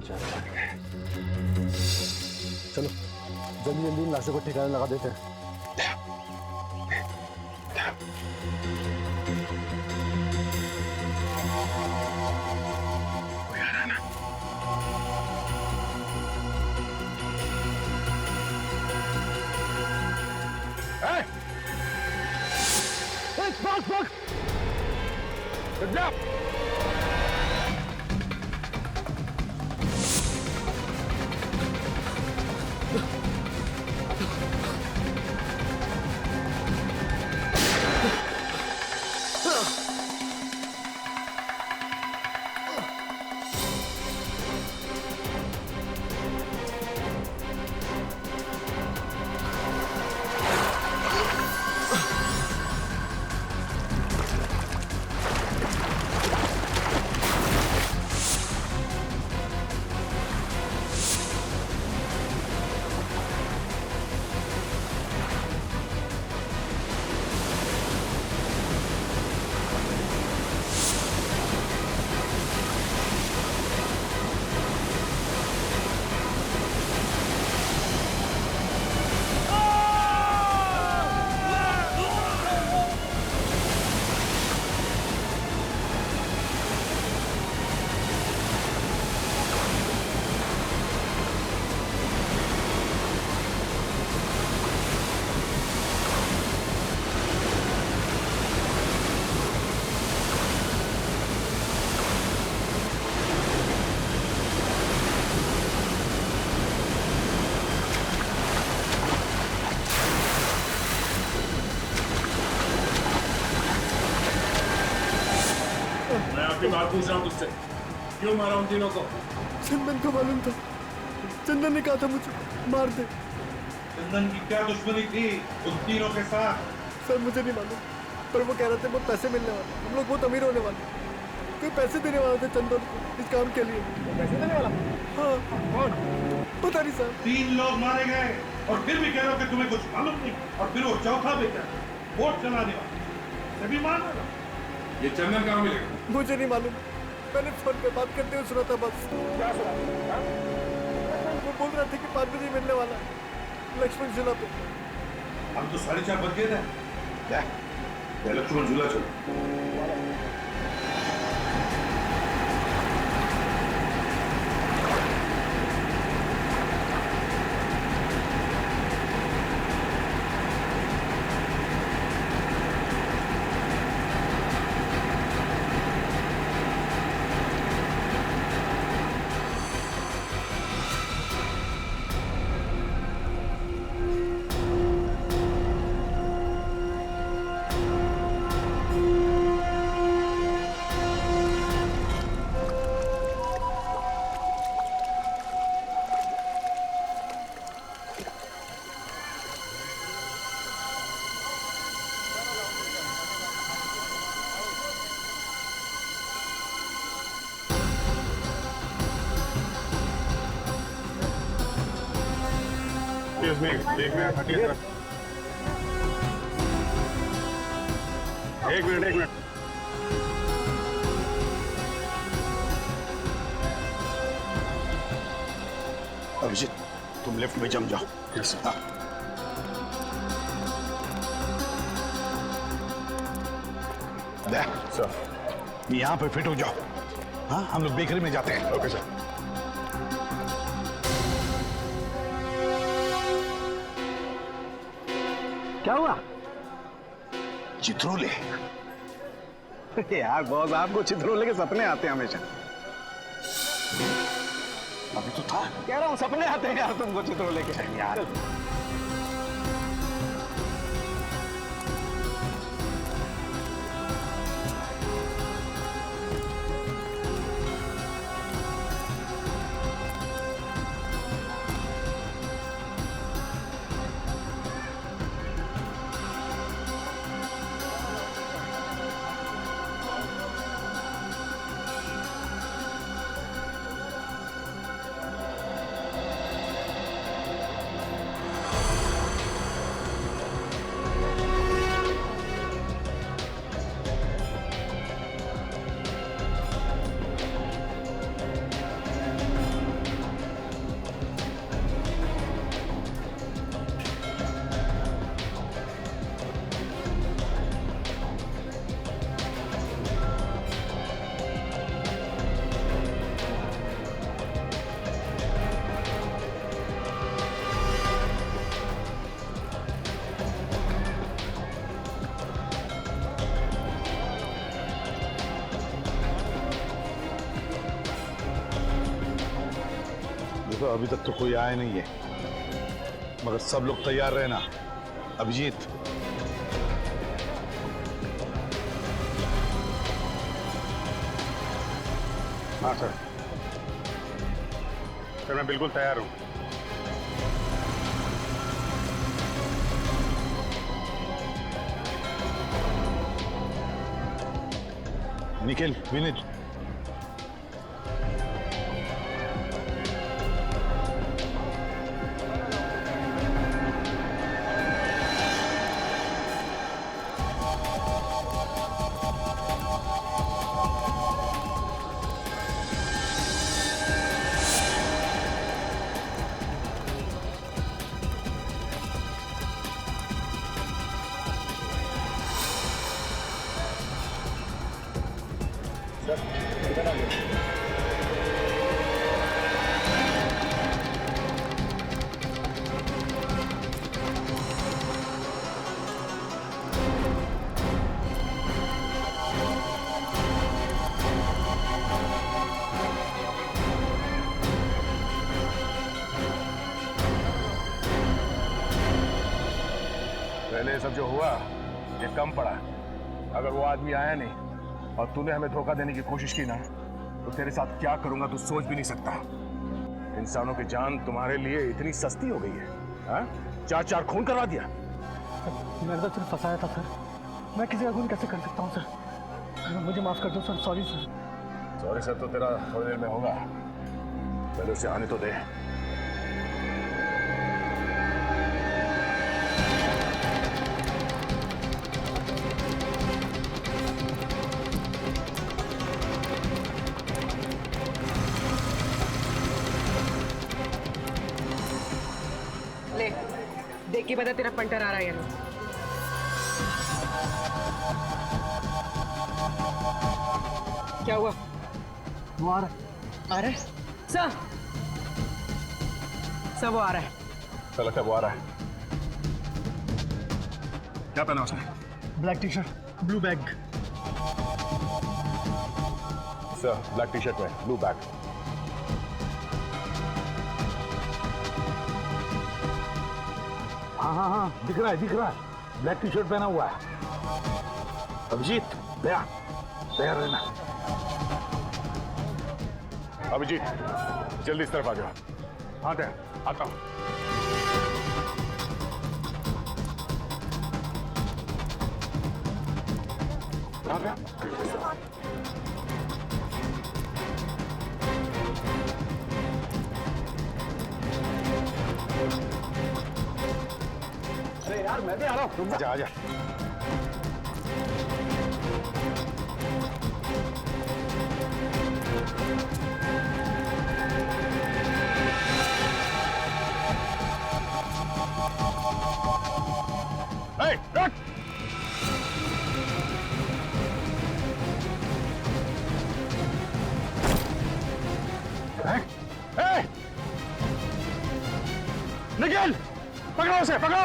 जाता है। चलो जल्दी जल्दी इन लाशों को ठिकाने लगा देते हैं। बात पूछ रहा हूँ तुझसे, क्यों मारा उन तीनों को? चंदन को मालूम था, चंदन ने कहा था मुझे मार दे। चंदन की क्या दुश्मनी थी उन तीनों के साथ? सर मुझे नहीं मालूम, पर वो कह रहे थे बहुत पैसे मिलने वाले, हम लोग बहुत अमीर होने वाले। कोई पैसे देने वाले थे चंदन को इस काम के लिए। पैसे देने वाला? हाँ। कौन? पता नहीं सर। 3 लोग मारे गए और फिर भी कह रहे हो कि तुम्हें कुछ मालूम नहीं। और फिर वो चौथा बेटा वोट चलाने वाला, सभी मान रहे। ये चंदन कहाँ मिलेगा? मुझे नहीं मालूम, मैंने फोन पे बात करते हुए सुना था बस। क्या सुना? वो बोल रहा था कि 5 बजे मिलने वाला लक्ष्मण झूला पे। हम तो 4:30 बज गए थे। लक्ष्मण झूला चलो। एक मिनट। अभिजीत तुम लेफ्ट में जम जाओ। यस हाँ। सर यहाँ पे फिट हो जाओ। हाँ हम लोग बेकरी में जाते हैं। Okay sir. क्या हुआ? चित्रोले यार बॉस, आपको चित्रोले के सपने आते हैं हमेशा। अभी तो था। कह रहा हूँ सपने आते हैं यार तुमको चित्रोले के यार। तो अभी तक तो कोई आया नहीं है, मगर सब लोग तैयार रहना। अभिजीत, हाँ सर, मैं बिल्कुल तैयार हूँ। निखिल, विनीत, पहले सब जो हुआ ये कम पड़ा। अगर वो आदमी आया नहीं और तूने हमें धोखा देने की कोशिश की ना, तो तेरे साथ क्या करूंगा तू सोच भी नहीं सकता। इंसानों की जान तुम्हारे लिए इतनी सस्ती हो गई है, हाँ? 4 खून करवा दिया। मैंने तो सिर्फ फंसाया था सर, मैं किसी का खून कैसे कर सकता हूँ सर? मुझे माफ कर दो sir, sorry sir. Sorry sir तो तेरा थोड़ी देर में होगा, पहले उसे आने तो दे। ले देख के बता, तेरा पंटर आ रहा है या नहीं? क्या हुआ? वो आ रहा है। सर वो आ रहा है। चल लगता है वो आ रहा है। क्या पहना उसने? Black T shirt, blue bag. Sir black T shirt में ब्लू बैग। हाँ हाँ हाँ, दिख रहा है, ब्लैक टी शर्ट पहना हुआ है। अभिजीत, तैयार रहना। अभिजीत जल्दी इस तरफ आ जाओ। हाँ तैयार, आता हूँ। कहाँ गया? अरे यार, मैं भी आ रहा हूँ। तुम आजा। Hey, look! Hey! निखिल, पकड़ो उसे, पकड़ो!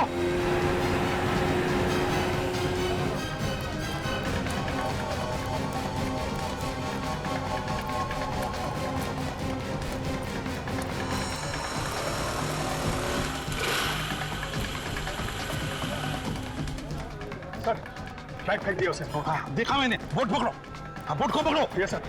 सर, फ्लैग फेंक दिया उसे। हाँ, देखा मैंने। बोट पकड़ो। हाँ, बोट को पकड़ो। Yes sir.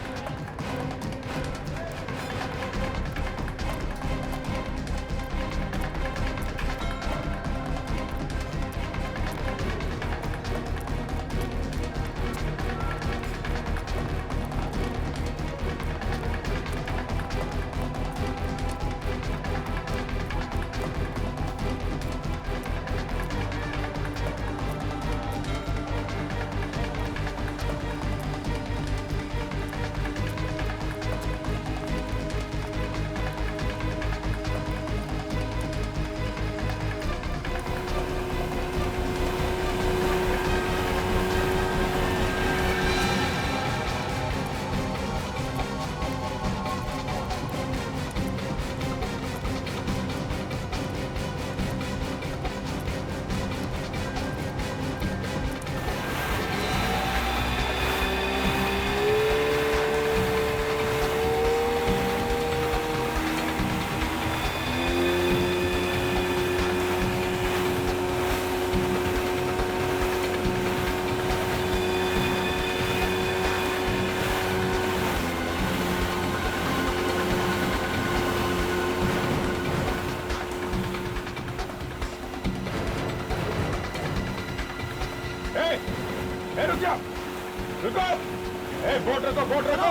रुको। ए, बोट रखो, बोट रखो।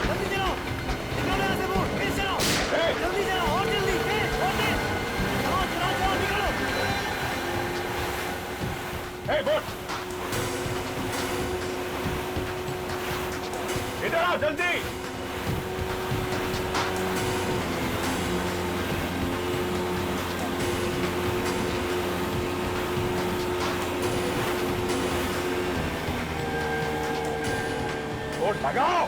जल्दी चलो, निकालो यहाँ से बोट, तेज चलो, जल्दी चलो, और जल्दी, तेज, और तेज, चलो, चलो, चलो, निकालो। ए, बोट इधर आओ जल्दी। बोट भगाओ।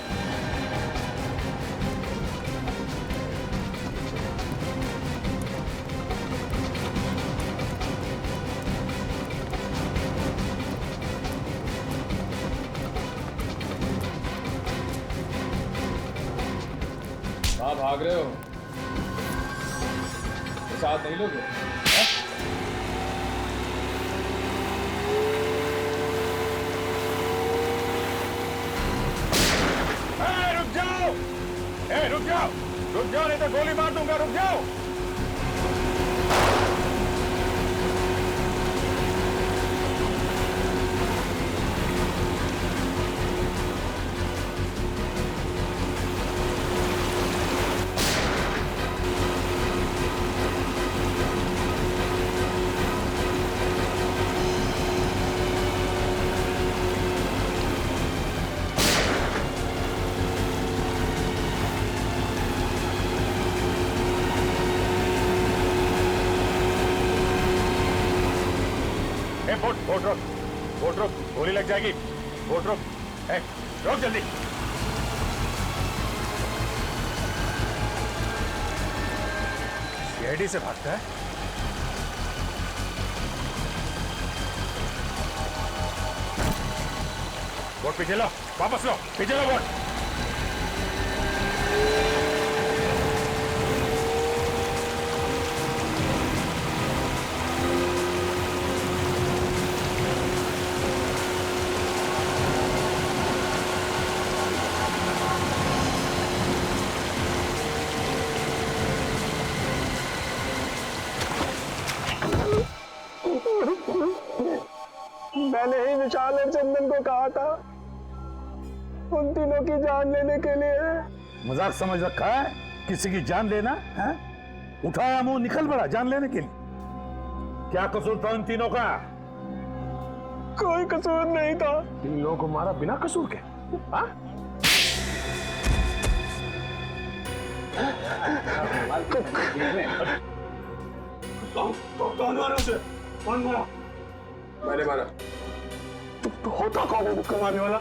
कहाँ भाग रहे हो? तो साथ नहीं लोगे? रुक जाओ। रुक जाओ, रुक जाओ, नहीं तो गोली मार दूंगा। रुक जाओ। बोट रोक, बोट रोक, गोली लग जाएगी। बोट रोक, रोक जल्दी। सीआईडी से भागता है। बोट पीछे लो, वापस लो, पीछे लो बोट। मैंने ही विशाल और चंदन को कहा था उन तीनों की जान लेने के लिए। मजाक समझ रखा है किसी की जान लेना है? उठाया मुंह निकल पड़ा जान लेने के लिए। क्या कसूर था उन तीनों का? कोई कसूर नहीं था। तीन लोगों को मारा बिना कसूर के? हाँ? कौन मारा उसे? कौन मारा? मैंने मारा। तो होता कौन है मुक्का मारने वाला?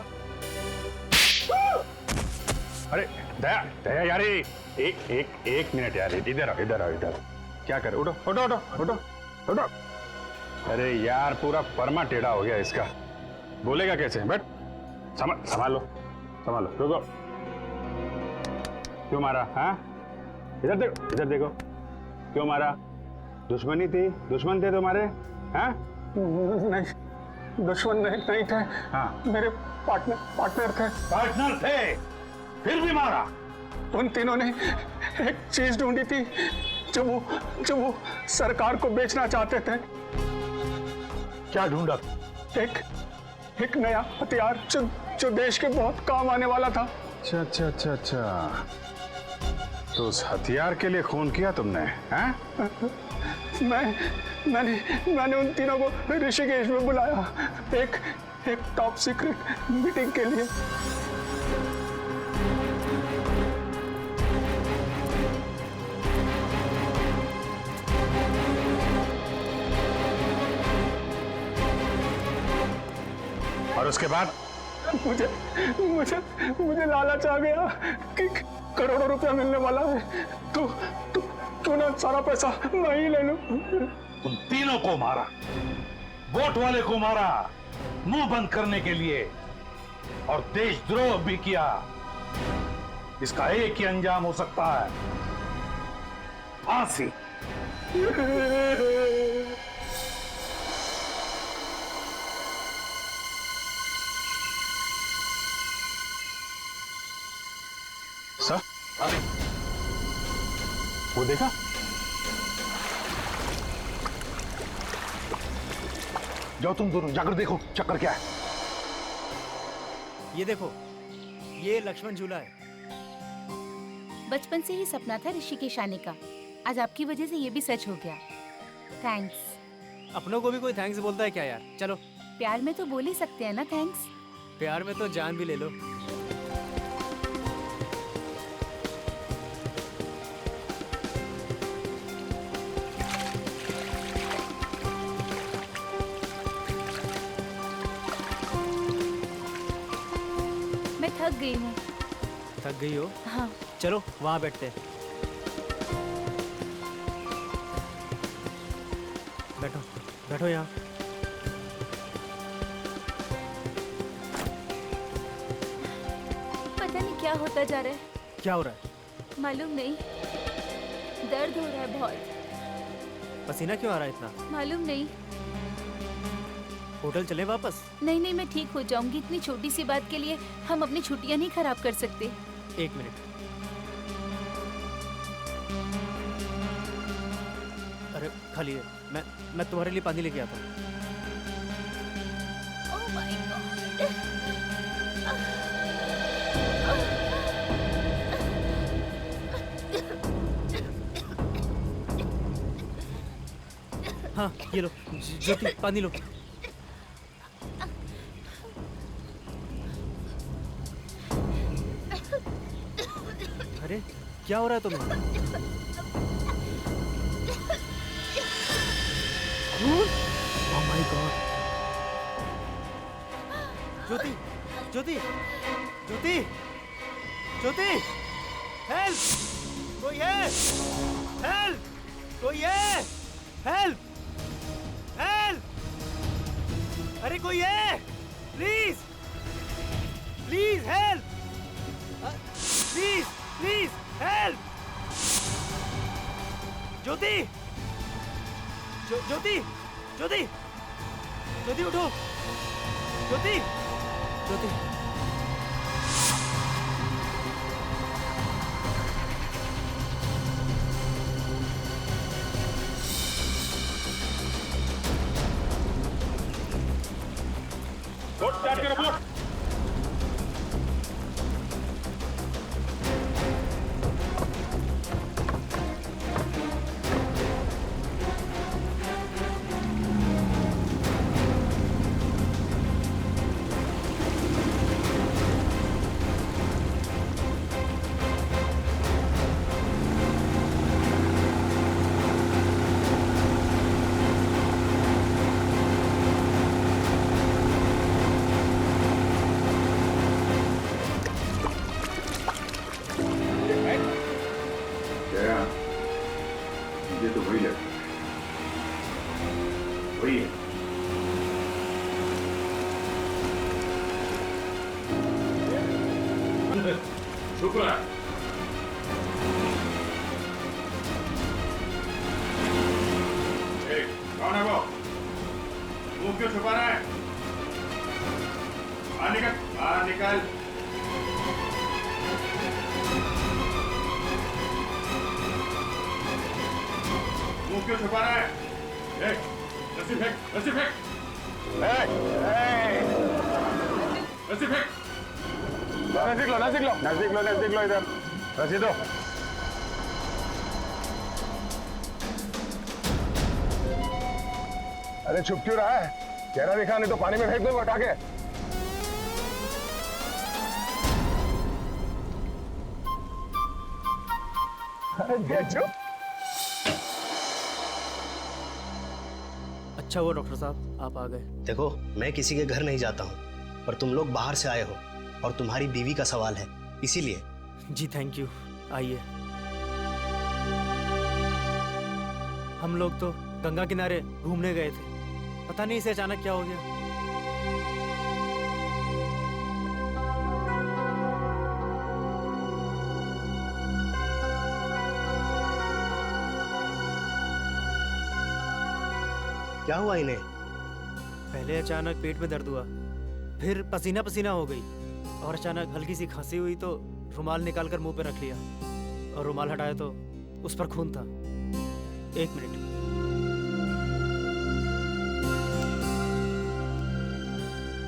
अरे दया, दया यार, एक मिनट यार, इधर आओ, इधर आओ, इधर। क्या कर? उठो, उठो, उठो, उठो, उठो। अरे यार, पूरा परमा टेढ़ा हो गया इसका। बोलेगा कैसे? बैठ, संभालो, संभालो। रुको, क्यों मारा? हाँ, इधर देखो, इधर देखो। क्यों मारा? दुश्मनी थी? दुश्मन थे तुम्हारे? हाँ? नहीं, दुश्मन नहीं थे। हाँ, मेरे पार्टनर थे। पार्टनर थे, फिर भी मारा? उन तीनों ने एक चीज ढूंढी थी जो वो सरकार को बेचना चाहते थे। क्या ढूंढा? एक नया हथियार जो देश के बहुत काम आने वाला था। अच्छा अच्छा अच्छा अच्छा, तो उस हथियार के लिए खून किया तुमने? हाँ? मैंने उन तीनों को ऋषिकेश में बुलाया एक टॉप सीक्रेट मीटिंग के लिए। और उसके बाद? मुझे लालच आ गया कि करोड़ों रुपया मिलने वाला है, तो क्यों ना सारा पैसा मैं ही ले लूं। उन तीनों को मारा, वोट वाले को मारा मुंह बंद करने के लिए, और देशद्रोह भी किया। इसका एक ही अंजाम हो सकता है, फांसी। सर, वो देखा? जाओ तुम दोनों जाकर देखो चक्कर क्या है। ये देखो, ये लक्ष्मण झूला है। बचपन से ही सपना था ऋषिकेश आने का। आज आपकी वजह से ये भी सच हो गया। थैंक्स। अपनों को भी कोई थैंक्स बोलता है क्या यार? चलो। प्यार में तो बोल ही सकते हैं ना थैंक्स। प्यार में तो जान भी ले लो। मैं थक गई हूँ। थक गई हो? हाँ। चलो वहाँ बैठते हैं। बैठो, बैठो यहाँ। पता नहीं क्या होता जा रहा है। क्या हो रहा है? मालूम नहीं, दर्द हो रहा है बहुत। पसीना क्यों आ रहा है इतना? मालूम नहीं। होटल चले वापस? नहीं नहीं, मैं ठीक हो जाऊंगी। इतनी छोटी सी बात के लिए हम अपनी छुट्टियां नहीं खराब कर सकते। 1 मिनट। अरे खाली है। मैं तुम्हारे लिए पानी लेके आता हूँ। ओह माय गॉड। हाँ ये लो, ज्योति पानी लो। अरे क्या हो रहा है तुम्हें? Oh my god. Jyoti, Jyoti, Jyoti, Jyoti, help! कोई है? हेल्प! कोई है? हेल्प! हेल्प! अरे कोई है? Please, please help! Please, please help! Jyoti, Jyoti, Jyoti, Jyoti उठो! ज्योति, ज्योति। बोट स्टार्ट करो, बोट। ये तो वही लड़का है, वही है। शुक्र है। कौन है वो? मुंह क्यों छुपा रहा है? बाहर निकल, बाहर निकल। मुंह क्यों छुपा रहा है? रस्सी फेंक, रस्सी फेंक, रस्सी फेंक। नजदीक लो, नजदीक लो, नजदीक लो, नजदीक लो, इधर रस्सी दो। अरे छुप क्यों रहा है? चेहरा दिखा, नहीं तो पानी में फेंक दो उठा के। अरे चुप। अच्छा हुआ डॉक्टर साहब आप आ गए। देखो, मैं किसी के घर नहीं जाता हूँ, पर तुम लोग बाहर से आए हो और तुम्हारी बीवी का सवाल है, इसीलिए। जी थैंक यू। आइए। हम लोग तो गंगा किनारे घूमने गए थे, पता नहीं इसे अचानक क्या हो गया। क्या हुआ इन्हें? पहले अचानक पेट में दर्द हुआ, फिर पसीना पसीना हो गई और अचानक हल्की सी खांसी हुई तो रुमाल निकालकर मुंह पे रख लिया और रुमाल हटाया तो उस पर खून था। 1 मिनट।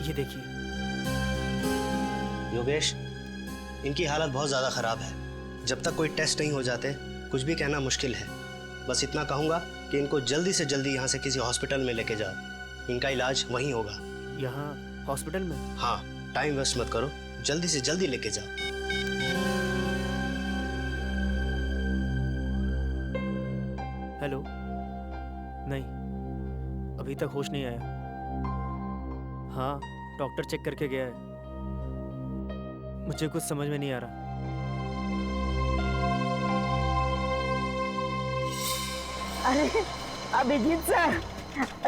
ये देखिए। योगेश, इनकी हालत बहुत ज़्यादा ख़राब है। जब तक कोई टेस्ट नहीं हो जाते कुछ भी कहना मुश्किल है। बस इतना कहूँगा कि इनको जल्दी से जल्दी यहाँ से किसी हॉस्पिटल में लेके जाओ। इनका इलाज वहीं होगा। यहाँ हॉस्पिटल में? हाँ, टाइम वेस्ट मत करो, जल्दी से जल्दी लेके जाओ। हेलो? नहीं, अभी तक होश नहीं आया। हाँ, डॉक्टर चेक करके गया है। मुझे कुछ समझ में नहीं आ रहा। अरे अभिजीत सर,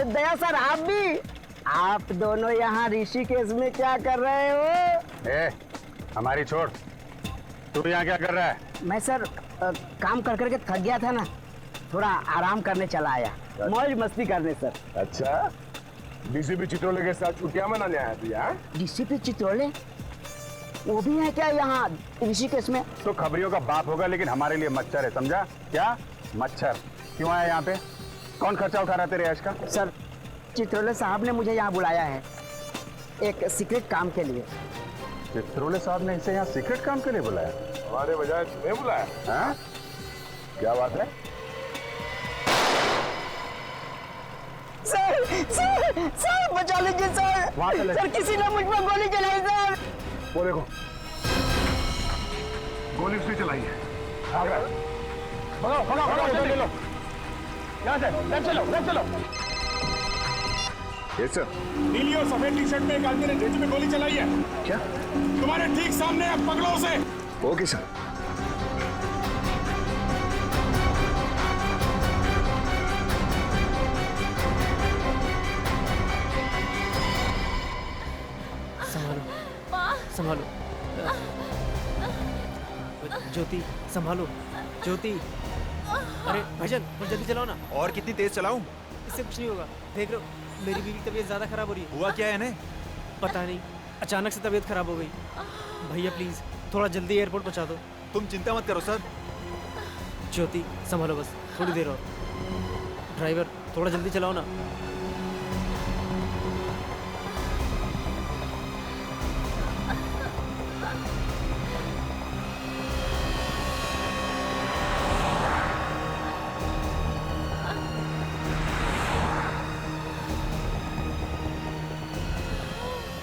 दया सर, आप भी? आप दोनों यहाँ ऋषिकेश में क्या कर रहे हो? ए, हमारी छोड़, तू यहाँ क्या कर रहा है? मैं सर काम कर करके थक गया था ना, थोड़ा आराम करने चला आया, मौज मस्ती करने सर। अच्छा, डीसीपी चित्रोले के साथ छुट्टियां मनाने आया तू यहाँ? डीसीपी चित्रोले वो भी है क्या यहाँ ऋषिकेश में? तो खबरियों का बाप होगा, लेकिन हमारे लिए मच्छर है, समझा? क्या मच्छर? क्यों आया यहाँ पे? कौन खर्चा उठा रहा है तेरे ऐश का? सर, चित्रोले साहब ने मुझे यहाँ बुलाया है एक सीक्रेट काम के लिए। चित्रोले साहब ने इसे यहाँ सीक्रेट काम के लिए बुलाया? हमारे बजाय तुम्हें बुलाया? हाँ? क्या बात है? सर बचा लीजिए सर। सर किसी ने मुझ पर गोली चलाई सर। वो देखो, गोली उसने चलाई है। भाग रहा है। भगाओ, उधर ले लो। यहाँ से, लेफ्ट चलो। ये सर। नीली और सफेद टी शर्ट में एक आदमी ने जेजी में गोली चलाई है। क्या? तुम्हारे ठीक सामने है, पकड़ो उसे। Okay sir. संभालो ज्योति, संभालो ज्योति। अरे भाईजान, थोड़ा जल्दी चलाओ ना। और कितनी तेज चलाऊं? इससे कुछ नहीं होगा, देख रहे हो मेरी बीवी की तबीयत ज्यादा खराब हो रही है। हुआ क्या है इन्हें? पता नहीं, अचानक से तबीयत खराब हो गई। भैया प्लीज थोड़ा जल्दी एयरपोर्ट पहुंचा दो। तुम चिंता मत करो सर। ज्योति संभालो, बस थोड़ी देर और। ड्राइवर थोड़ा जल्दी चलाओ ना।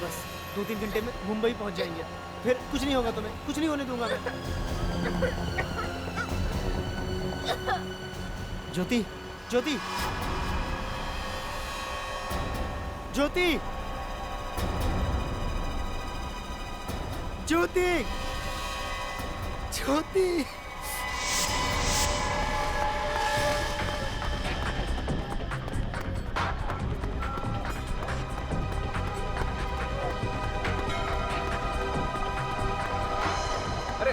बस 2-3 घंटे में मुंबई पहुंच जाएंगे, फिर कुछ नहीं होगा, तुम्हें कुछ नहीं होने दूंगा मैं। ज्योति, ज्योति, ज्योति, ज्योति, ज्योति।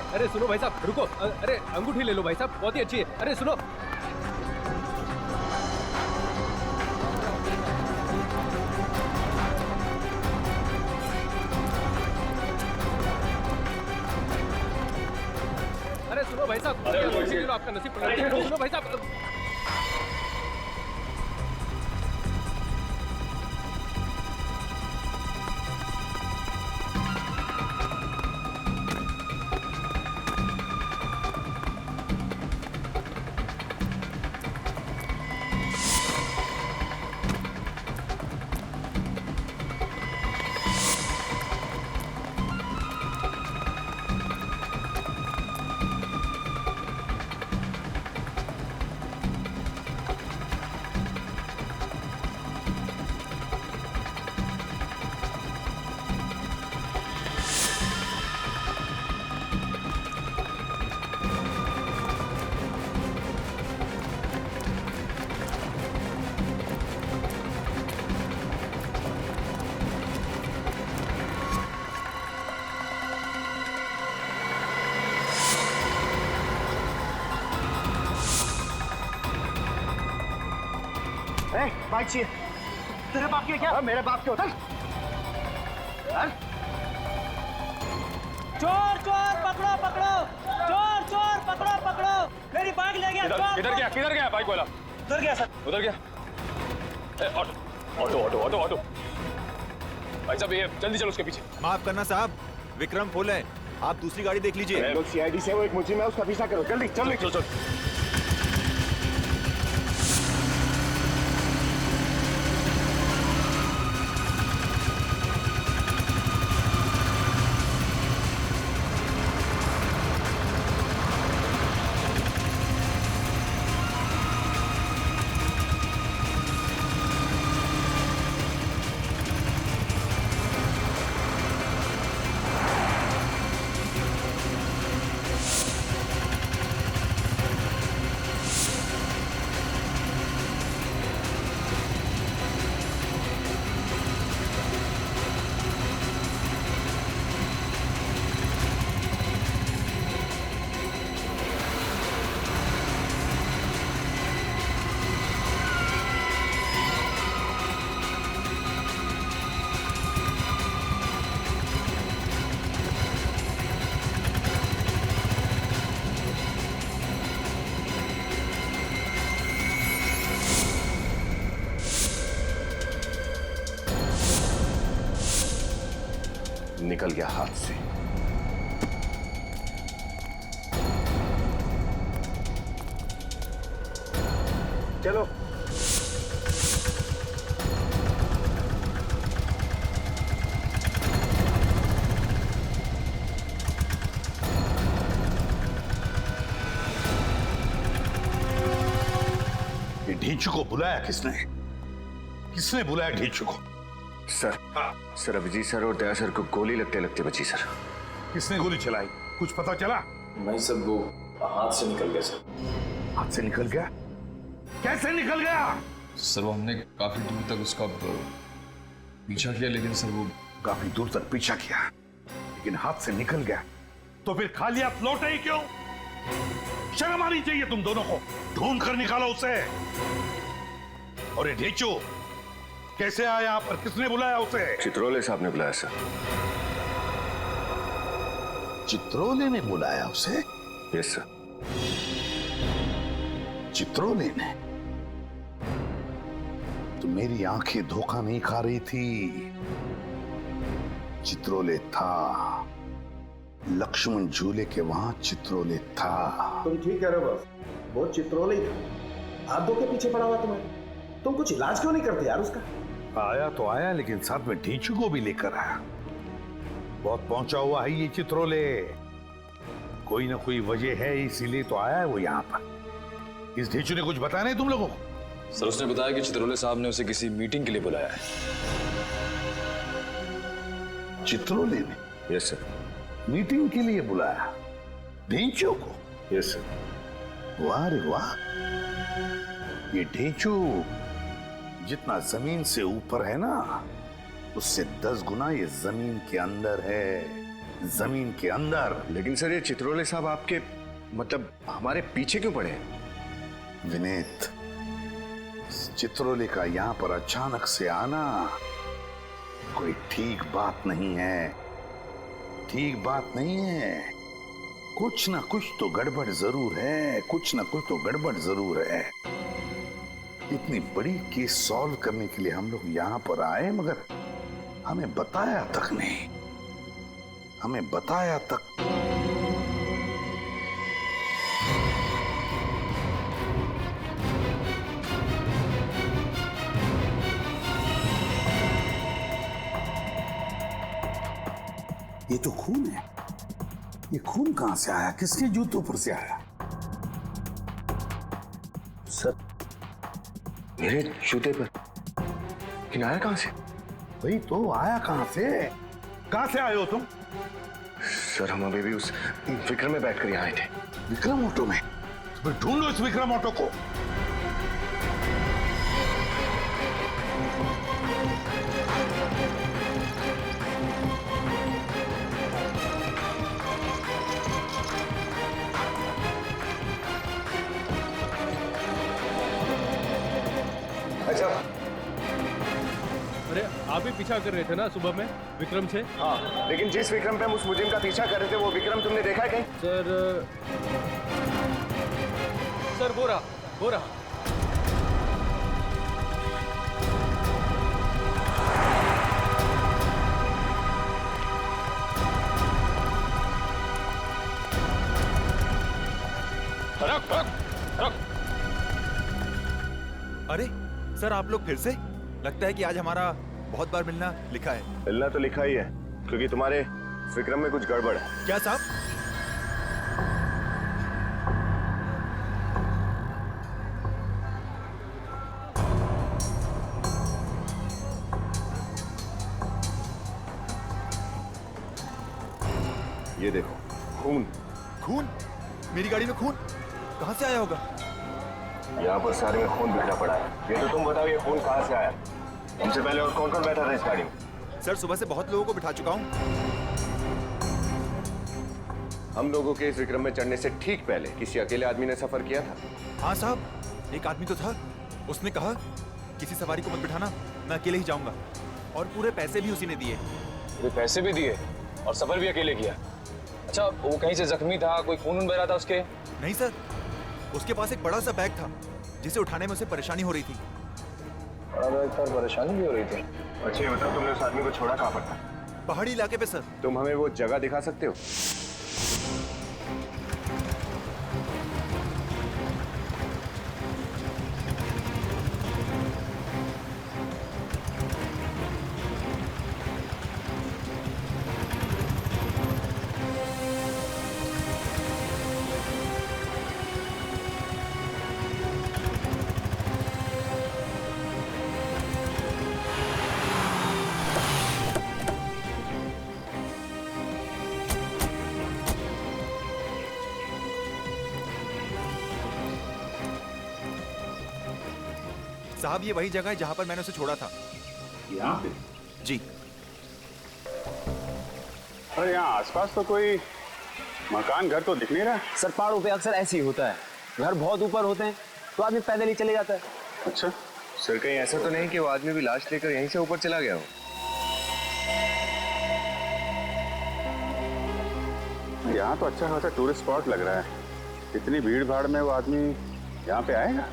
अरे सुनो भाई साहब, रुको। अरे अंगूठी ले लो भाई साहब, बहुत ही अच्छी है। अरे सुनो, अरे सुनो भाई साहब, अंगूठी ले लो, आपका नसीब पलट गया। सुनो भाई साहब, बाइक चाहिए। तेरे बाप की है क्या? मेरे बाप के होता है। चोर चोर पकड़ो पकड़ो, चोर चोर पकड़ो पकड़ो, मेरी बाइक ले गया। किधर गया बाइक वाला? उधर गया सर। उधर गया। Auto auto auto auto. भाई साहब, ये जल्दी चलो उसके पीछे। माफ करना साहब, विक्रम फुल है, आप दूसरी गाड़ी देख लीजिए। लोग सीआईडी से, वो एक मुजरिम है, उसका पीछा करो जल्दी। चलो चलो चलो। निकल गया हाथ से। चलो ये ढींचू को बुलाया किसने? किसने बुलाया ढींचू को? सर। हाँ। सर अभिजीत सर और दया सर को गोली लगते लगते बची सर। किसने गोली चलाई? कुछ पता चला? नहीं सर, वो हाथ से निकल गया सर। हाथ से निकल गया? कैसे निकल गया? सर वो हमने काफी दूर तक उसका पीछा किया, लेकिन सर वो काफी दूर तक पीछा किया लेकिन हाथ से निकल गया, तो फिर खाली हाथ लौटे ही क्यों? शर्म आनी चाहिए तुम दोनों को। ढूंढ कर निकालो उसे। और ये ढींचू कैसे आया यहाँ पर? किसने बुलाया उसे? चित्रोले साहब ने बुलाया सर। चित्रोले ने बुलाया उसे? Yes sir. चित्रोले ने? तो मेरी आंखें धोखा नहीं खा रही थी। चित्रोले था, लक्ष्मण झूले के वहां चित्रोले था। तुम ठीक कह रहे हो बस, वो चित्रोले ही था। हाथ धो के पीछे पड़ा हुआ तुम्हें। तुम कुछ इलाज क्यों नहीं करते यार उसका? आया तो आया, लेकिन साथ में ढींचू को भी लेकर आया। बहुत पहुंचा हुआ है ये चित्रोले। कोई ना कोई वजह है, इसीलिए तो आया है वो यहाँ पर। इस ढींचू ने कुछ बताया नहीं तुम लोगों को? सर उसने बताया कि चित्रोले साहब ने उसे किसी मीटिंग के लिए बुलाया है। चित्रोले ने? Yes sir. मीटिंग के लिए बुलाया ढींचू को? Yes sir. वाह रे वाह। ये ढींचू जितना जमीन से ऊपर है ना, उससे 10 गुना ये जमीन के अंदर है। जमीन के अंदर। लेकिन सर ये चित्रोले साहब आपके मतलब हमारे पीछे क्यों पड़े हैं? विनीत, चित्रोले का यहाँ पर अचानक से आना कोई ठीक बात नहीं है। ठीक बात नहीं है। कुछ ना कुछ तो गड़बड़ जरूर है। कुछ ना कुछ तो गड़बड़ जरूर है। इतनी बड़ी केस सॉल्व करने के लिए हम लोग यहाँ पर आए, मगर हमें बताया तक नहीं। हमें बताया तक। ये तो खून है। ये खून कहां से आया? किसके जूतों पर से आया? सर मेरे जूते पर। लेकिन आया कहां से? भाई तो आया कहां से? कहां से आए हो तुम? सर हम अभी भी उस विक्रम में बैठकर यहाँ आए थे। विक्रम ऑटो में? तो ढूंढो इस विक्रम ऑटो को। अच्छा अरे आप भी पीछा कर रहे थे ना सुबह में विक्रम से? हाँ, लेकिन जिस विक्रम पे हम उस मुजरिम का पीछा कर रहे थे, वो विक्रम तुमने देखा है कहीं? सर वो रहा। रुक रुक रुक। अरे सर, आप लोग फिर से? लगता है कि आज हमारा बहुत बार मिलना लिखा है। मिलना तो लिखा ही है, क्योंकि तुम्हारे विक्रम में कुछ गड़बड़ है। क्या साहब? ये देखो, खून। खून? मेरी गाड़ी में खून कहाँ से आया होगा? यहाँ पर सारे में खून बिखरा पड़ा है। ये तो तुम बताओ, ये खून कहाँ से आया? हमसे पहले और कौन कौन बैठा था इस गाड़ी में? सर, सुबह से बहुत लोगों को बिठा चुका हूँ। हम लोगों के इस विक्रम में चढ़ने से ठीक पहले किसी अकेले आदमी ने सफर किया था? हाँ साहब, एक आदमी तो था। उसने कहा किसी सवारी को मत बिठाना, मैं अकेले ही जाऊंगा। और पूरे पैसे भी उसी ने दिए। पूरे पैसे भी दिए और सफर भी अकेले किया? अच्छा, वो कहीं से जख्मी था? कोई खून बह रहा था उसके? नहीं सर, उसके पास एक बड़ा सा बैग था जिसे उठाने में उसे परेशानी हो रही थी। बड़ा बैग था, परेशानी भी हो रही थी। अच्छा ये बताओ, तुमने उस आदमी को छोड़ा कहाँ पर था? पहाड़ी इलाके पे सर। तुम हमें वो जगह दिखा सकते हो? साहब, ये वही जगह है जहाँ पर मैंने उसे छोड़ा था। यहाँ पे? जी। अरे यहाँ आसपास तो कोई मकान घर तो दिख नहीं रहा। सर, पहाड़ों पे अक्सर ऐसे ही होता है, घर बहुत ऊपर होते हैं तो आदमी पैदल ही चले जाता है। अच्छा सर, कहीं ऐसा तो नहीं कि वो आदमी भी लाश लेकर यहीं से ऊपर चला गया हो? यहाँ तो अच्छा खासा टूरिस्ट स्पॉट लग रहा है। इतनी भीड़ भाड़ में वो आदमी यहाँ पे आएगा?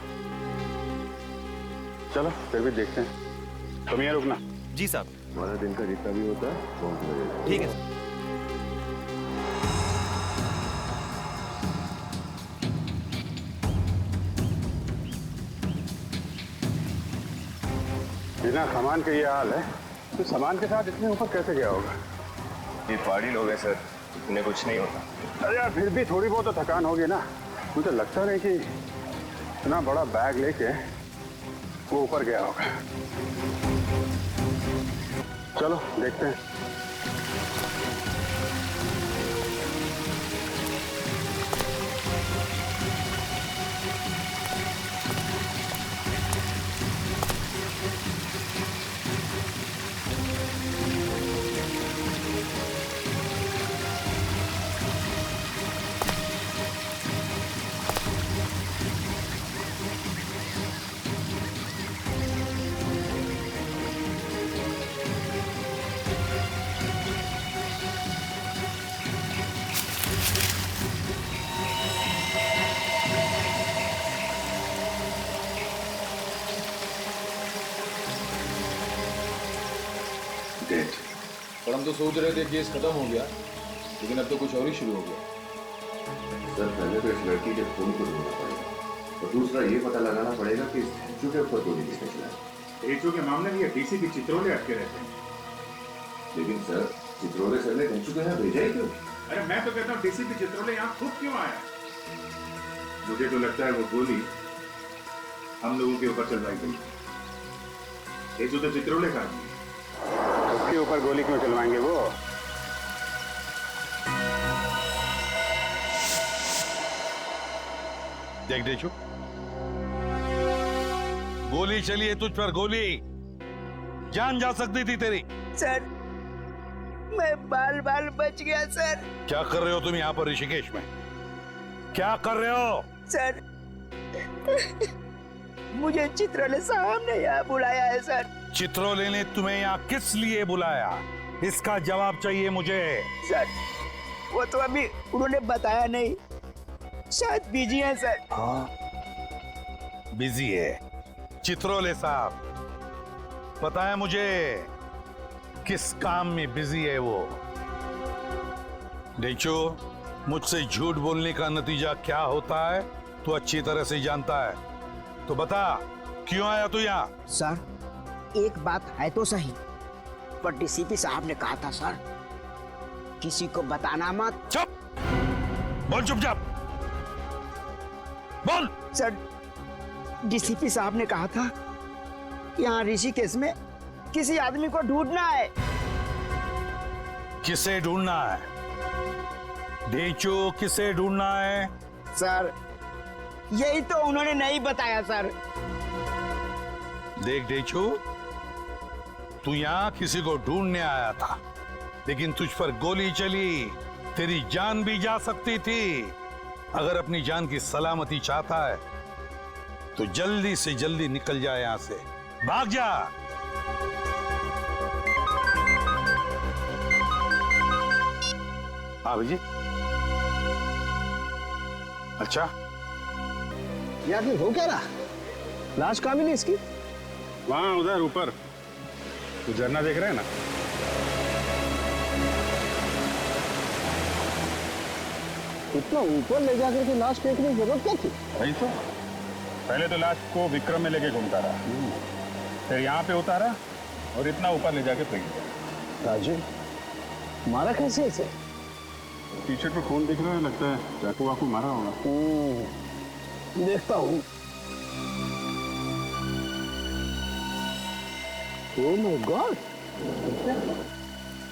चलो फिर भी देखते हैं। तुम यहाँ रुकना। जी साहब। हमारा दिन का जितना भी होता है पहुंच जाएगा। ठीक है सर। बिना सामान के ये हाल है तो सामान के साथ इतने ऊपर कैसे गया होगा? ये पहाड़ी लोग हैं सर, इतने कुछ नहीं होता। अरे यार, फिर भी थोड़ी बहुत तो थकान होगी ना। मुझे लगता नहीं कि इतना बड़ा बैग लेके वो ऊपर गया होगा। चलो देखते हैं। पर हम तो सोच रहे थे केस खत्म हो गया, लेकिन अब तो कुछ और ही शुरू हो गया। सर, पहले तो इस लड़की के खून को ढूंढना पड़ेगा और दूसरा ये पता लगाना पड़ेगा कि इस ढेंचू के ऊपर गोली किसने चलाई। ढेंचू के मामले में ये डीसीपी चित्रोले अटके रहते हैं। लेकिन सर, चित्रोले सर ने ढेंचू को यहाँ भेजा ही क्यों? अरे मैं तो कहता हूँ डीसीपी चित्रोले यहाँ खुद क्यों आया? मुझे तो लगता है वो गोली हम लोगों के ऊपर चलवाई गई। ढेंचू तो चित्रोले का आदमी है, उसके ऊपर गोली क्यों चलवाएंगे वो? देख ढेंचू, गोली चली है तुझ पर, गोली जान जा सकती थी तेरी। सर, मैं बाल बाल बच गया सर। क्या कर रहे हो तुम यहाँ पर ऋषिकेश में? क्या कर रहे हो? सर, मुझे चित्रोले साहब ने यहाँ बुलाया है सर। चित्रोले ने तुम्हें यहाँ किस लिए बुलाया? इसका जवाब चाहिए मुझे। सर, वो तो अभी उन्होंने बताया नहीं, शायद बिजी है सर। हाँ, बिजी है चित्रोले साहब। पता है मुझे किस काम में बिजी है वो। ढेंचू, मुझसे झूठ बोलने का नतीजा क्या होता है तू अच्छी तरह से जानता है। तो बता, क्यों आया तू यहाँ? सर एक बात है तो सही, पर डीसीपी साहब ने कहा था सर किसी को बताना मत। चुप बोल, चुपचाप बोल। सर डीसीपी साहब ने कहा था यहाँ ऋषिकेश में किसी आदमी को ढूंढना है। किसे ढूंढना है? डेचो, किसे ढूंढना है? सर यही तो उन्होंने नहीं बताया सर। देख डेचो, तू यहाँ किसी को ढूंढने आया था, लेकिन तुझ पर गोली चली, तेरी जान भी जा सकती थी। अगर अपनी जान की सलामती चाहता है तो जल्दी से जल्दी निकल जा यहाँ से, भाग जा। हाँ जी। अच्छा, ये आखिर हो क्या रहा? लाश कहाँ मिली इसकी? वहां उधर ऊपर, तू झरना देख रहे हैं ना? इतना ऊपर ले जाकर के लाश फेंकने की जरूरत क्या थी? वही तो, पहले तो लाश को विक्रम में लेके घूमता रहा, फिर यहाँ पे उतारा और इतना ऊपर ले जाके फेंक दिया। राजू, मारा कैसे इसे? टी शर्ट पर खून दिख रहा है, लगता है चाकू वाकू मारा होगा। देखता हूँ। ओह माय गॉड!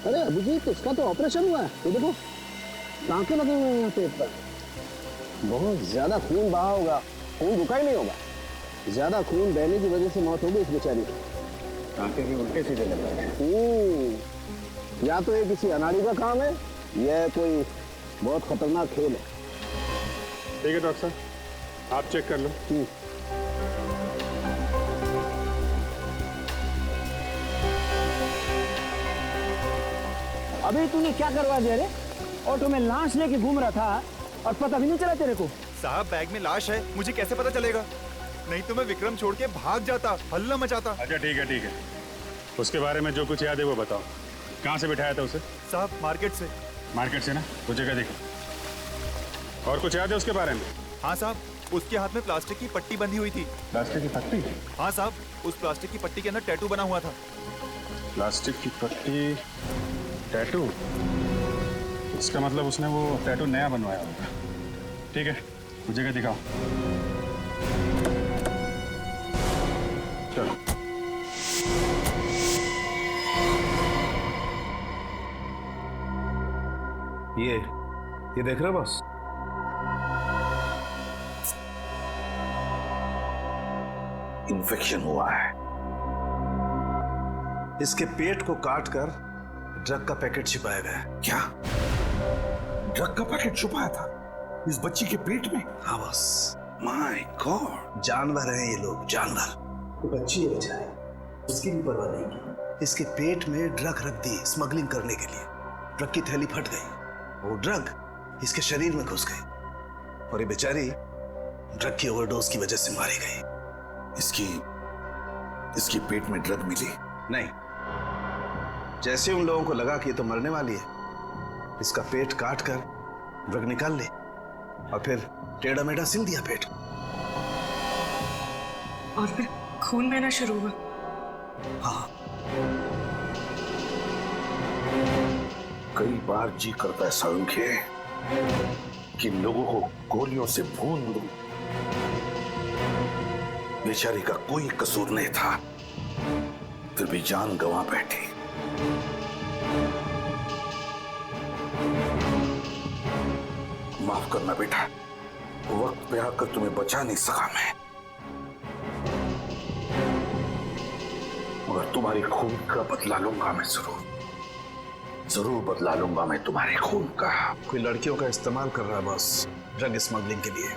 अरे अभिजीत, इसका तो ऑपरेशन हुआ है। ये देखो टांके लगे हुए हैं यहाँ पेट पर। बहुत ज्यादा खून बहा होगा, खून रुका ही नहीं होगा। ज्यादा खून बहने की वजह से मौत हो गई इस बेचारी की। टांके भी उल्टे सीधे लग रहे हैं। या तो ये किसी अनाड़ी का काम है या कोई बहुत खतरनाक खेल है। ठीक है डॉक्टर साहब, आप चेक कर लो। अभी तूने क्या करवा दिया रे? ऑटो में लाश लेके घूम रहा था और पता भी नहीं चला तेरे को। साहब बैग में लाश है, मुझे कैसे पता चलेगा? नहीं तो मैं विक्रम छोड़ के भाग जाता, हल्ला मचाता। अच्छा ठीक है ठीक है, उसके बारे में जो कुछ याद है वो बताओ। कहाँ से बिठाया था उसे? साहब मार्केट से। मार्केट से ना? वो जगह देखो। और कुछ याद है उसके बारे में? हाँ साहब, उसके हाथ में प्लास्टिक की पट्टी बंधी हुई थी। प्लास्टिक की पट्टी? हाँ साहब, उस प्लास्टिक की पट्टी के अंदर टैटू बना हुआ था। प्लास्टिक की पट्टी, टैटू? इसका मतलब उसने वो टैटू नया बनवाया होगा। ठीक है, वो जगह दिखाओ। चलो। ये देख रहे हो बॉस? इन्फेक्शन हुआ है। इसके पेट को काटकर ड्रग का पैकेट छिपाया गया है। क्या? ड्रग का पैकेट छुपाया था इस बच्ची के पेट में? हाँ बॉस। माय गॉड, जानवर हैं ये लोग, जानवर। तो बच्ची है बेचारी, उसकी भी परवाह नहीं की। इसके पेट में ड्रग रख दी स्मगलिंग करने के लिए। ड्रग की थैली फट गई, वो ड्रग इसके शरीर में घुस गई और ये बेचारी ड्रग की ओवरडोज की वजह से मारी गई। इसकी पेट में ड्रग मिली? नहीं, जैसे उन लोगों को लगा कि ये तो मरने वाली है, इसका पेट काट कर ड्रग निकाल ली और फिर टेढ़ा मेढ़ा सिल दिया पेट। और फिर खून बहना शुरू हुआ। हाँ, कई बार जी करता है संख्य कि लोगों को गोलियों से भून दूं। बेचारी का कोई कसूर नहीं था, फिर भी जान गंवा बैठी। माफ करना बेटा, वक्त पे आकर तुम्हें बचा नहीं सका मैं, मगर तुम्हारी खून का बदला लूंगा मैं, जरूर बदला लूंगा मैं तुम्हारे खून का। कोई लड़कियों का इस्तेमाल कर रहा है बॉस ड्रग स्मगलिंग के लिए।